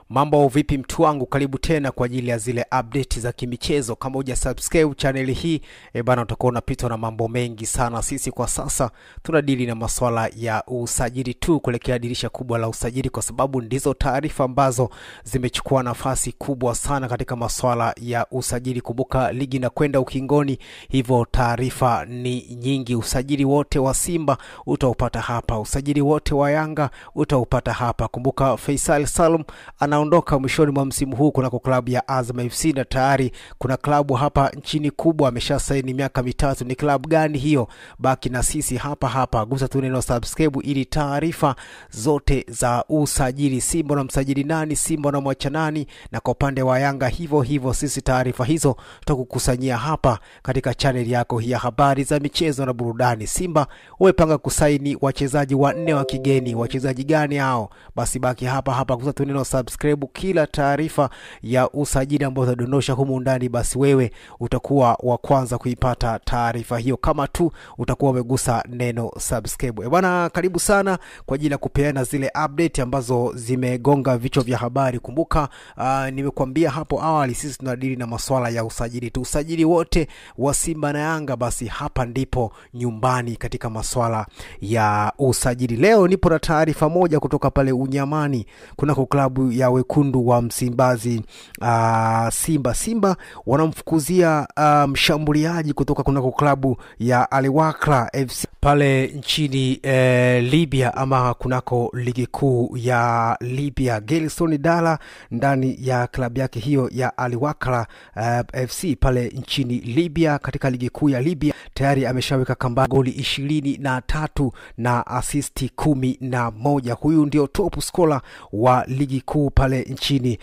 Mambo vipi mtu wangu, karibu tena kwa ajili ya zile update za kimichezo. Kama hujasubscribe channel hii, bana utakuwa unapitwa na mambo mengi sana. Sisi kwa sasa tunadili na masuala ya usajili tu kuelekea dirisha kubwa la usajili, kwa sababu ndizo taarifa ambazo zimechukua nafasi kubwa sana katika masuala ya usajili. Kumbuka ligi na kwenda ukingoni, hivyo taarifa ni nyingi. Usajili wote wa Simba utaupata hapa, usajili wote wa Yanga utaupata hapa. Kumbuka Faisal Salum anaondoka mwishoni mwa msimu huu kunako klabu ya Azam FC, na tayari kuna klabu hapa nchini kubwa ameshasaini miaka 3. Ni klabu gani hiyo? Baki na sisi hapa, gusa tu neno subscribe ili taarifa zote za usajili. Simba na msajili nani, Simba na mwacha nani, na kwa upande wa Yanga hivyo sisi taarifa hizo tutakukusanyia hapa katika channel yako ya habari za michezo na burudani. Simba wamepanga kusaini wachezaji 4 wa kigeni. Wachezaji gani hao? Basi baki hapa, gusa tu neno subscribe. Kila taarifa ya usajili ambayo utadondosha humu ndani, basi wewe utakuwa wa kwanza kuipata taarifa hiyo kama tu utakuwa umegusa neno subscribe. Bwana, karibu sana kwa ajili ya kupeana zile update ambazo zimegonga vichwa vya habari. Kumbuka nimekuambia hapo awali, sisi tunadili na masuala ya usajili tu. Usajili wote wa Simba na Yanga, basi hapa ndipo nyumbani katika masuala ya usajili. Leo nipo na taarifa moja kutoka pale Unyamani kunako klabu ya wekundu wa Msimbazi, Simba wanamfukuzia mshambuliaji kutoka kunako klabu ya Al Wakrah FC pale nchini Libya, ama kunako ligi kuu ya Libya. Gelson Dala ndani ya klabu yake hiyo ya Al Wakrah FC pale nchini Libya katika ligi kuu ya Libya tayari ameshaweka kamba goli 23 na assist 11. Huyu ndio top scorer wa ligi kuu pale nchini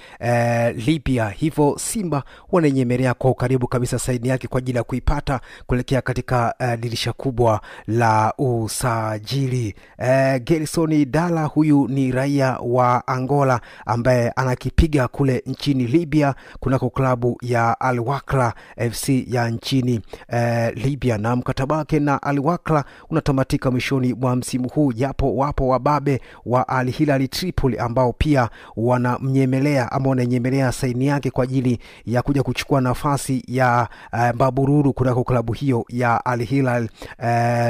Libya. Hivyo Simba wananyemelea kwa karibu kabisa saini yake kwa ajili ya kuipata kuelekea katika dirisha kubwa la usajili. Gelson Dala huyu ni raia wa Angola ambaye anakipiga kule nchini Libya kunako klabu ya Al Wakrah FC ya nchini Libya, na mkataba wake na Al Wakrah unatamatika mwishoni mwa msimu huu, japo wapo wababe wa Al Hilal Tripoli ambao pia wanamnyemelea ama wananyemelea saini yake kwa ajili ya kuja kuchukua nafasi ya Babururu kunako klabu hiyo ya Al Hilal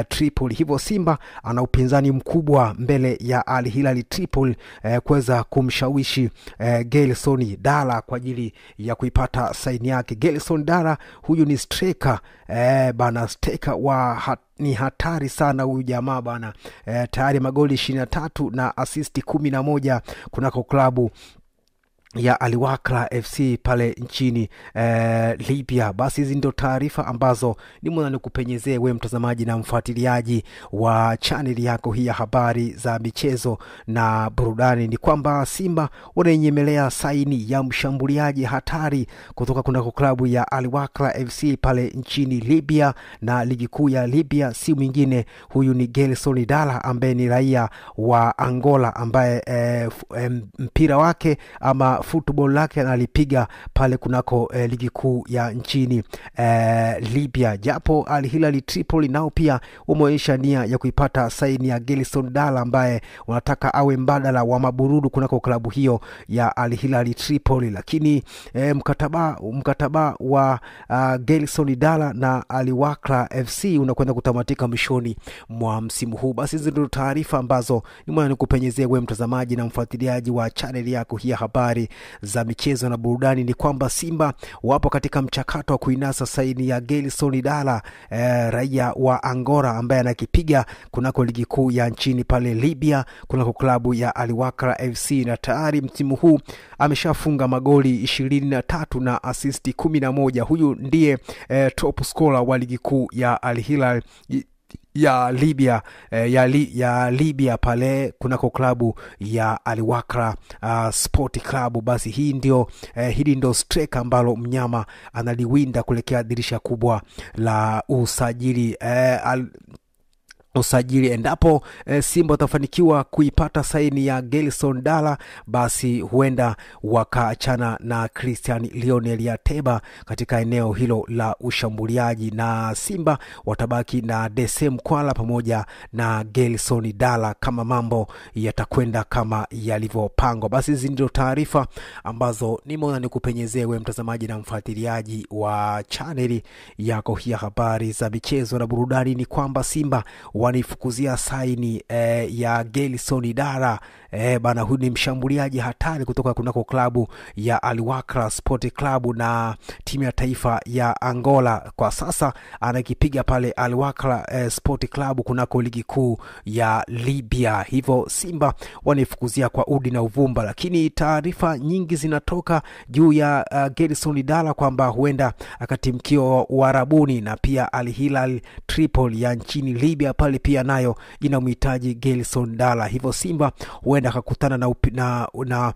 Tripoli. Hivyo Simba ana upinzani mkubwa mbele ya Al Hilal Tripoli kuweza kumshawishi Gelson Dala kwa ajili ya kuipata saini yake. Gelson Dala huyu ni striker striker ni hatari sana huyu jamaa bana. Tayari magoli 23 na assist 11 kunako klabu ya Al Wakrah FC pale nchini Libya. Basi hizi ndio taarifa ambazo nimeona nikupenyezee wewe mtazamaji na mfuatiliaji wa channel yako hii ya habari za michezo na burudani. Ni kwamba Simba wananyemelea saini ya mshambuliaji hatari kutoka kunako klabu ya Al Wakrah FC pale nchini Libya, na ligi kuu ya Libya si mwingine, huyu ni Gelson Dala ambaye ni raia wa Angola ambaye mpira wake ama football lake analipiga pale kunako ligi kuu ya nchini Libya. Japo Al Hilal Tripoli nao pia umeonyesha nia ya kuipata saini ya Gelson Dala ambaye wanataka awe mbadala wa Mabururu kunako klabu hiyo ya Al Hilal Tripoli, lakini mkataba wa Gelson Dala na Al Wakrah FC unakwenda kutamatika mwishoni mwa msimu huu. Basi hizo ndio taarifa ambazo nimeona nikupenyezee wewe mtazamaji na mfuatiliaji wa channel yako hii ya habari za michezo na burudani. Ni kwamba Simba wapo katika mchakato wa kuinasa saini ya Gelson Dala, raia wa Angola ambaye anakipiga kunako ligi kuu ya nchini pale Libya kunako klabu ya Al Wakrah FC, na tayari msimu huu ameshafunga magoli 23 na assist 11. Huyu ndiye top scorer wa ligi kuu ya Al Hilal ya Libya ya Libya pale kunako klabu ya Al Wakrah Sport Club. Basi hili ndio striker ambalo mnyama analiwinda kuelekea dirisha kubwa la usajili. usajili. Endapo Simba watafanikiwa kuipata saini ya Gelson Dala, basi huenda wakaachana na Christian Lionel Ateba katika eneo hilo la ushambuliaji, na Simba watabaki na Dese Mkwala pamoja na Gelson Dala kama mambo yatakwenda kama yalivyopangwa. Basi hizi ndio taarifa ambazo nimeona nikupenyezee wewe mtazamaji na mfuatiliaji wa chaneli yako hii ya habari za michezo na burudani. Ni kwamba Simba wanifukuzia saini ya Gelson Dala. Bana, huyu ni mshambuliaji hatari kutoka kunako klabu ya Al Wakrah Sport Club na timu ya taifa ya Angola. Kwa sasa anakipiga pale Al Wakrah Sport Club kunako ligi kuu ya Libya. Hivyo Simba wanifukuzia kwa udi na uvumba, lakini taarifa nyingi zinatoka juu ya Gelson Dala kwamba huenda akatimkio Uarabuni, na pia Al Hilal Tripoli ya nchini Libya pale pia nayo inamhitaji Gelson Dala. Hivyo Simba huenda akakutana na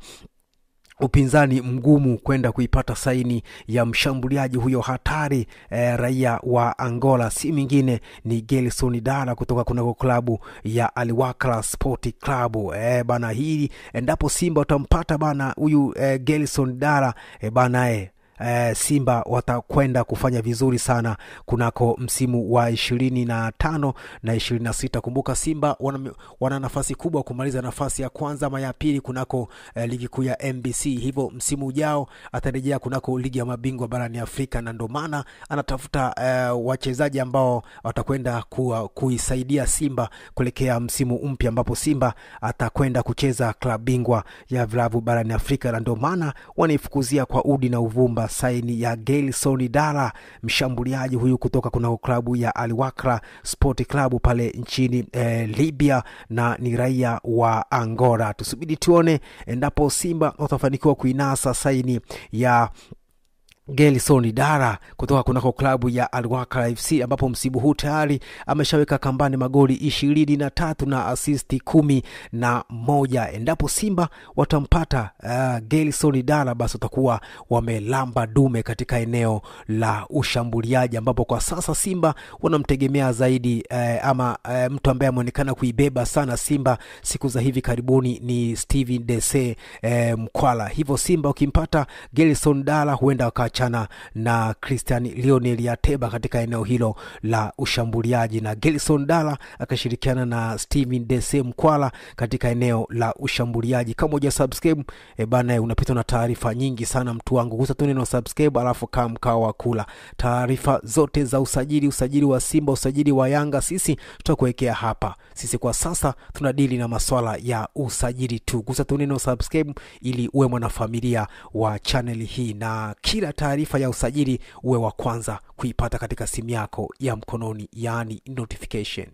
upinzani mgumu kwenda kuipata saini ya mshambuliaji huyo hatari, raia wa Angola, si mwingine ni Gelson Dala kutoka kunako klabu ya Al Wakrah Sport Club. Bana, hii endapo Simba utampata bana huyu Gelson Dala, bana Simba watakwenda kufanya vizuri sana kunako msimu wa 25 na 26. Kumbuka Simba wana nafasi kubwa kumaliza nafasi ya kwanza ama ya pili kunako ligi kuu ya MBC. Hivyo msimu ujao atarejea kunako ligi ya mabingwa barani Afrika, na ndio maana anatafuta wachezaji ambao watakwenda kuisaidia Simba kuelekea msimu mpya ambapo Simba atakwenda kucheza klabu bingwa ya vilabu barani Afrika, na ndio maana wanaifukuzia kwa udi na uvumba saini ya Gelson Dala, mshambuliaji huyu kutoka kuna klabu ya Al Wakrah Sport Club pale nchini Libya, na ni raia wa Angola. Tusubiri tuone endapo Simba watafanikiwa kuinasa saini ya Gelson Dala kutoka kunako klabu ya Al Wakrah FC, ambapo msimu huu tayari ameshaweka kambani magoli 23 na asisti 11. Endapo Simba watampata Gelson Dala, basi watakuwa wamelamba dume katika eneo la ushambuliaji, ambapo kwa sasa Simba wanamtegemea zaidi mtu ambaye ameonekana kuibeba sana Simba siku za hivi karibuni ni Steven Dese Mkwala. Hivyo Simba ukimpata Gelson Dala huenda wakaachana na Christian Lionel Ateba katika eneo hilo la ushambuliaji, na Gelson Dala akashirikiana na Steven Dese Mkwala katika eneo la ushambuliaji. Kama hujasubscribe bana, unapita na taarifa nyingi sana mtu wangu, gusa tu neno subscribe alafu kama mkao kula taarifa zote za usajili wa Simba, usajili wa Yanga, sisi tutakuwekea hapa. Sisi kwa sasa tunadili na masuala ya usajili tu. Gusa tu neno subscribe ili uwe mwanafamilia wa channel hii, na kila taarifa ya usajili uwe wa kwanza kuipata katika simu yako ya mkononi, yani notification.